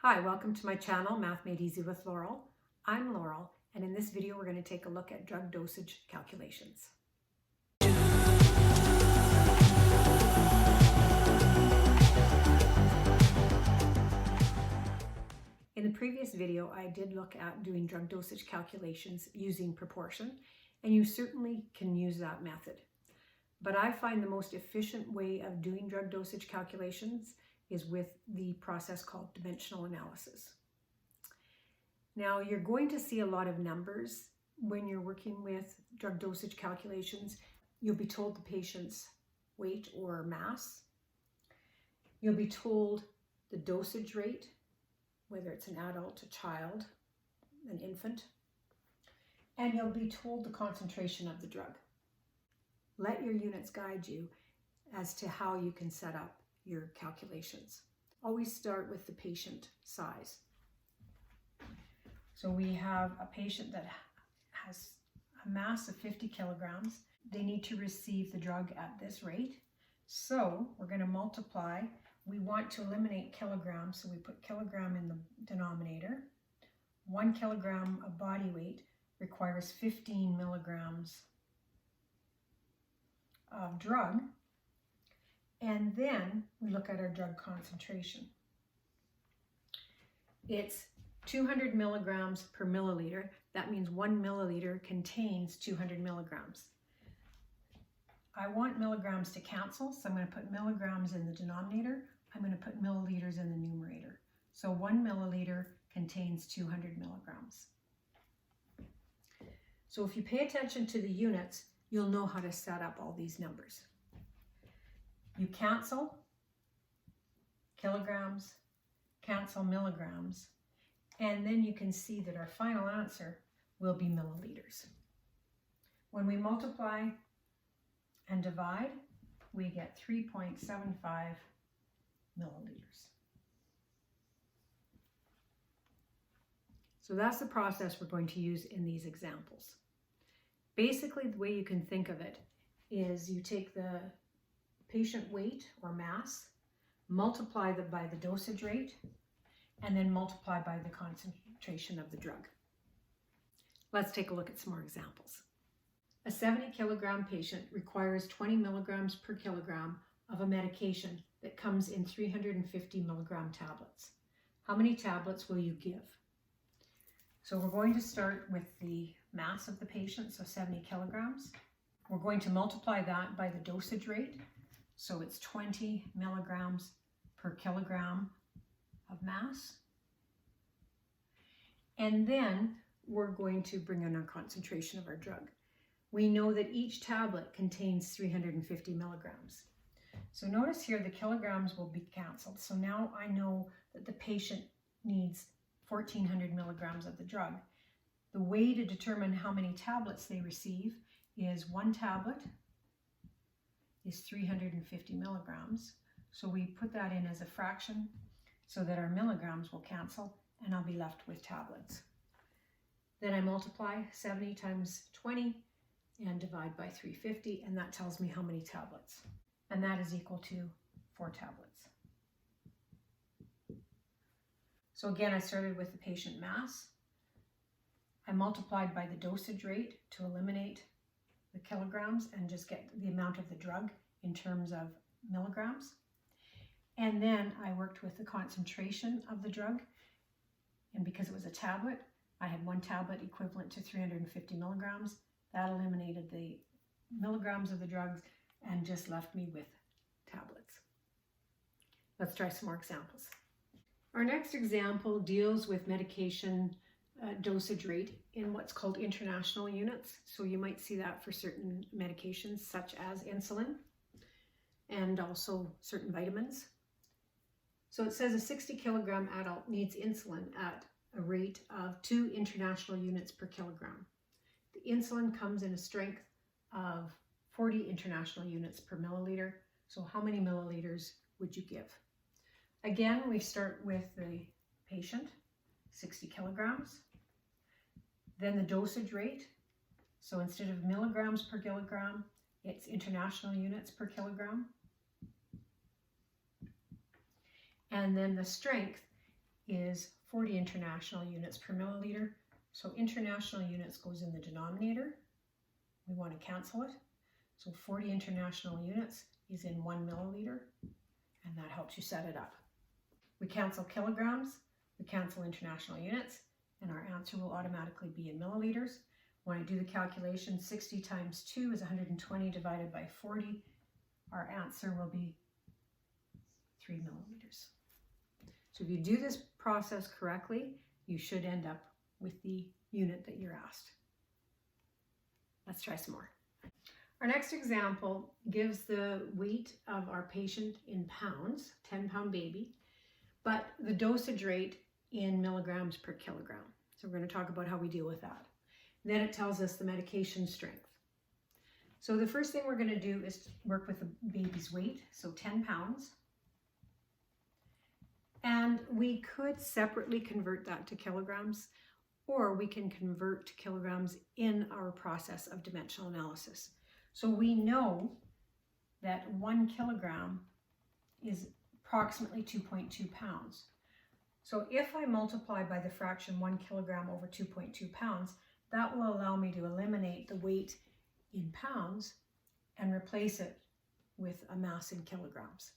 Hi, welcome to my channel, Math Made Easy with Laurel. I'm Laurel, and in this video we're going to take a look at drug dosage calculations. In the previous video, I did look at doing drug dosage calculations using proportion, and you certainly can use that method. But I find the most efficient way of doing drug dosage calculations is with the process called dimensional analysis. Now, you're going to see a lot of numbers when you're working with drug dosage calculations. You'll be told the patient's weight or mass. You'll be told the dosage rate, whether it's an adult, a child, an infant, and you'll be told the concentration of the drug. Let your units guide you as to how you can set up your calculations. Always start with the patient size. So we have a patient that has a mass of 50 kilograms. They need to receive the drug at this rate. So we're going to multiply. We want to eliminate kilograms, so we put kilogram in the denominator. 1 kilogram of body weight requires 15 milligrams of drug. And then we look at our drug concentration. It's 200 milligrams per milliliter. That means 1 milliliter contains 200 milligrams. I want milligrams to cancel, so I'm going to put milligrams in the denominator. I'm going to put milliliters in the numerator. So 1 milliliter contains 200 milligrams. So if you pay attention to the units, you'll know how to set up all these numbers. You cancel kilograms, cancel milligrams, and then you can see that our final answer will be milliliters. When we multiply and divide, we get 3.75 milliliters. So that's the process we're going to use in these examples. Basically, the way you can think of it is you take the patient weight or mass, multiply by the dosage rate, and then multiply by the concentration of the drug. Let's take a look at some more examples. A 70 kilogram patient requires 20 milligrams per kilogram of a medication that comes in 350 milligram tablets. How many tablets will you give? So we're going to start with the mass of the patient, so 70 kilograms. We're going to multiply that by the dosage rate. So it's 20 milligrams per kilogram of mass. And then we're going to bring in our concentration of our drug. We know that each tablet contains 350 milligrams. So notice here the kilograms will be canceled. So now I know that the patient needs 1,400 milligrams of the drug. The way to determine how many tablets they receive is one tablet is 350 milligrams. So we put that in as a fraction so that our milligrams will cancel and I'll be left with tablets. Then I multiply 70 times 20 and divide by 350, and that tells me how many tablets. And that is equal to 4 tablets. So again, I started with the patient mass. I multiplied by the dosage rate to eliminate the kilograms and just get the amount of the drug in terms of milligrams. And then I worked with the concentration of the drug. And because it was a tablet, I had 1 tablet equivalent to 350 milligrams. That eliminated the milligrams of the drugs and just left me with tablets. Let's try some more examples. Our next example deals with medication dosage rate in what's called international units. So you might see that for certain medications such as insulin and also certain vitamins. So it says a 60 kilogram adult needs insulin at a rate of 2 international units per kilogram. The insulin comes in a strength of 40 international units per milliliter. So how many milliliters would you give? Again, we start with the patient, 60 kilograms. Then the dosage rate. So instead of milligrams per kilogram, it's international units per kilogram. And then the strength is 40 international units per milliliter. So international units goes in the denominator. We want to cancel it. So 40 international units is in 1 milliliter, and that helps you set it up. We cancel kilograms, we cancel international units, and our answer will automatically be in milliliters. When I do the calculation, 60 times 2 is 120 divided by 40. Our answer will be 3 milliliters. So if you do this process correctly, you should end up with the unit that you're asked. Let's try some more. Our next example gives the weight of our patient in pounds, 10-pound baby, but the dosage rate in milligrams per kilogram. So we're going to talk about how we deal with that. Then it tells us the medication strength. So the first thing we're going to do is work with the baby's weight, so 10 pounds. And we could separately convert that to kilograms, or we can convert to kilograms in our process of dimensional analysis. So we know that 1 kilogram is approximately 2.2 pounds. So if I multiply by the fraction 1 kilogram over 2.2 pounds, that will allow me to eliminate the weight in pounds and replace it with a mass in kilograms.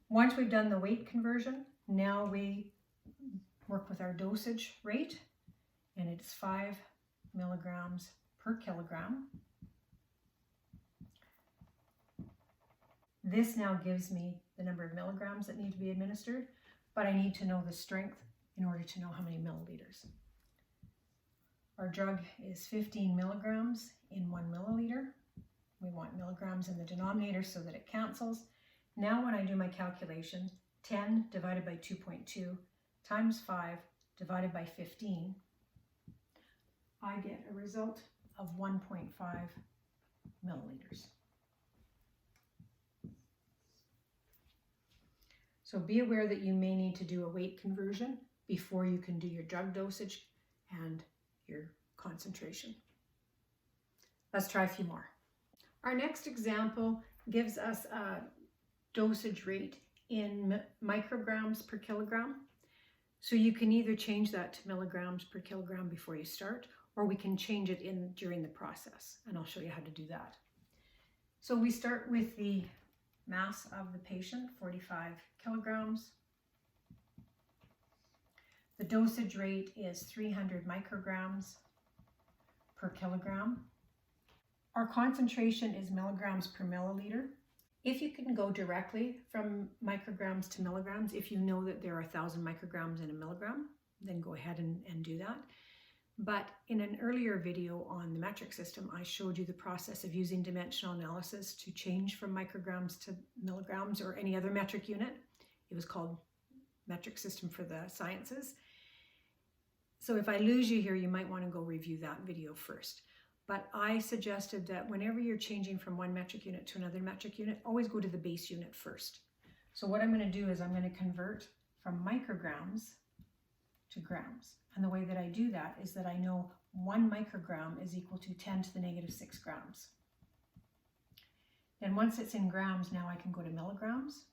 Once we've done the weight conversion, now we work with our dosage rate, and it's 5 milligrams per kilogram. This now gives me the number of milligrams that need to be administered, but I need to know the strength in order to know how many milliliters. Our drug is 15 milligrams in 1 milliliter. We want milligrams in the denominator so that it cancels. Now when I do my calculation, 10 divided by 2.2 times 5 divided by 15, I get a result of 1.5 milliliters. So be aware that you may need to do a weight conversion before you can do your drug dosage and your concentration. Let's try a few more. Our next example gives us a dosage rate in micrograms per kilogram. So you can either change that to milligrams per kilogram before you start, or we can change it during the process, and I'll show you how to do that. So we start with the mass of the patient, 45 kilograms. The dosage rate is 300 micrograms per kilogram. Our concentration is milligrams per milliliter. If you can go directly from micrograms to milligrams, if you know that there are 1,000 micrograms in a milligram, then go ahead and do that. But in an earlier video on the metric system, I showed you the process of using dimensional analysis to change from micrograms to milligrams or any other metric unit. It was called metric system for the sciences. So if I lose you here, you might want to go review that video first. But I suggested that whenever you're changing from one metric unit to another metric unit, always go to the base unit first. So what I'm going to do is I'm going to convert from micrograms to grams. And the way that I do that is that I know 1 microgram is equal to 10 to the negative 6 grams. Then once it's in grams, now I can go to milligrams.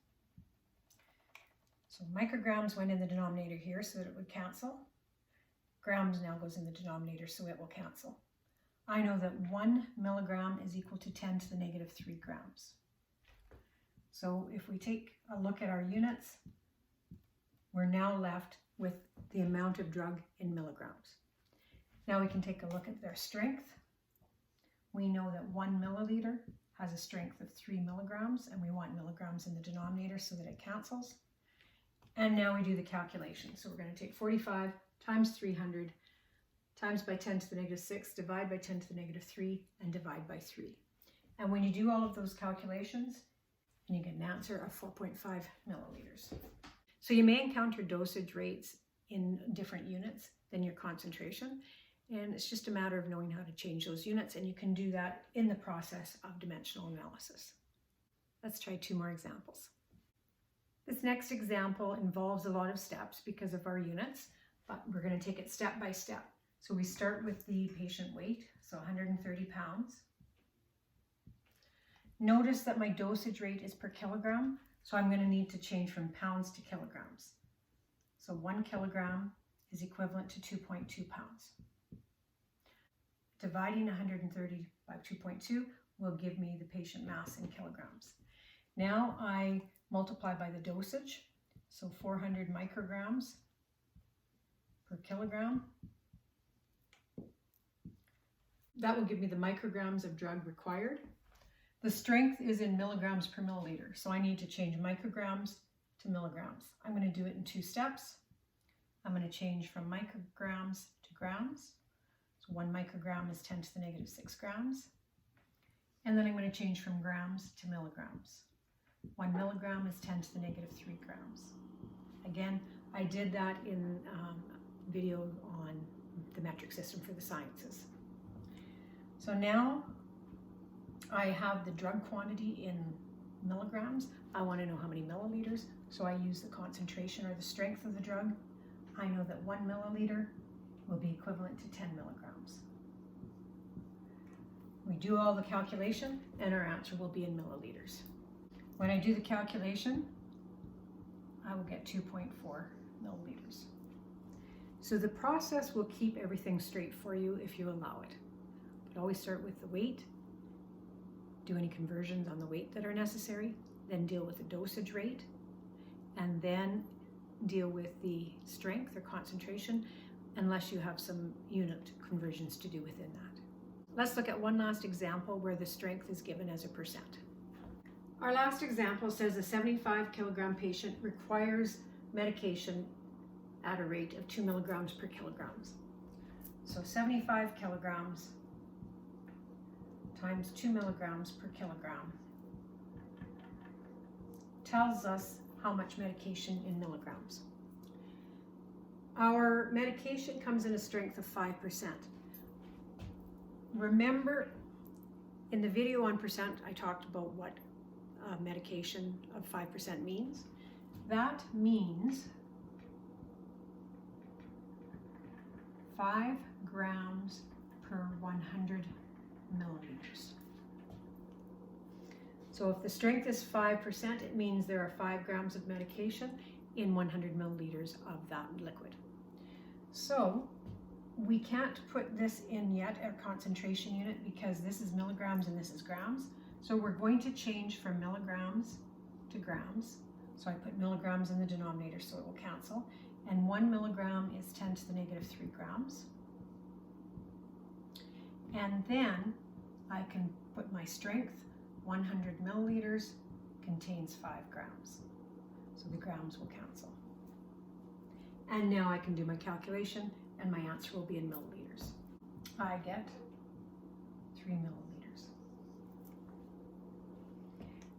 So micrograms went in the denominator here so that it would cancel. Grams now goes in the denominator so it will cancel. I know that 1 milligram is equal to 10 to the negative 3 grams. So if we take a look at our units, we're now left with the amount of drug in milligrams. Now we can take a look at their strength. We know that 1 milliliter has a strength of 3 milligrams, and we want milligrams in the denominator so that it cancels. And now we do the calculation. So we're going to take 45 times 300 times by 10 to the negative 6, divide by 10 to the negative 3, and divide by 3. And when you do all of those calculations, you get an answer of 4.5 milliliters. So you may encounter dosage rates in different units than your concentration, and it's just a matter of knowing how to change those units, and you can do that in the process of dimensional analysis. Let's try 2 more examples. This next example involves a lot of steps because of our units, but we're going to take it step by step. So we start with the patient weight, so 130 pounds. Notice that my dosage rate is per kilogram, so I'm going to need to change from pounds to kilograms. So 1 kilogram is equivalent to 2.2 pounds. Dividing 130 by 2.2 will give me the patient mass in kilograms. Now I multiply by the dosage, so 400 micrograms per kilogram. That will give me the micrograms of drug required. The strength is in milligrams per milliliter, so I need to change micrograms to milligrams. I'm going to do it in 2 steps. I'm going to change from micrograms to grams. So 1 microgram is 10 to the negative 6 grams. And then I'm going to change from grams to milligrams. 1 milligram is 10 to the negative 3 grams. Again, I did that in a video on the metric system for the sciences. So now I have the drug quantity in milligrams. I want to know how many milliliters, so I use the concentration or the strength of the drug. I know that 1 milliliter will be equivalent to 10 milligrams. We do all the calculation and our answer will be in milliliters. When I do the calculation, I will get 2.4 milliliters. So the process will keep everything straight for you if you allow it. But always start with the weight, do any conversions on the weight that are necessary, then deal with the dosage rate, and then deal with the strength or concentration, unless you have some unit conversions to do within that. Let's look at one last example where the strength is given as a percent. Our last example says a 75 kilogram patient requires medication at a rate of 2 milligrams per kilograms. So 75 kilograms times 2 milligrams per kilogram tells us how much medication in milligrams. Our medication comes in a strength of 5%. Remember, in the video on percent, I talked about what medication of 5% means. That means 5 grams per 100 milliliters. So if the strength is 5%, it means there are 5 grams of medication in 100 milliliters of that liquid. So we can't put this in yet, our concentration unit, because this is milligrams and this is grams. So we're going to change from milligrams to grams. So I put milligrams in the denominator so it will cancel. And 1 milligram is 10 to the negative 3 grams. And then I can put my strength. 100 milliliters contains 5 grams. So the grams will cancel. And now I can do my calculation and my answer will be in milliliters. I get 3 milliliters.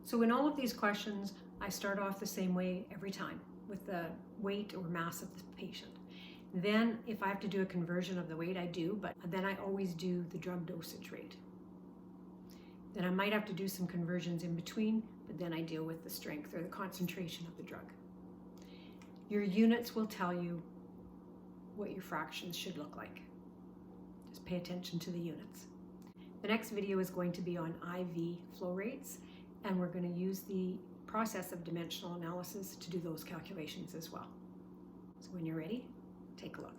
So in all of these questions, I start off the same way every time with the weight or mass of the patient. Then if I have to do a conversion of the weight, I do, but then I always do the drug dosage rate. Then I might have to do some conversions in between, but then I deal with the strength or the concentration of the drug. Your units will tell you what your fractions should look like. Just pay attention to the units. The next video is going to be on IV flow rates, and we're going to use the process of dimensional analysis to do those calculations as well. So when you're ready, take a look.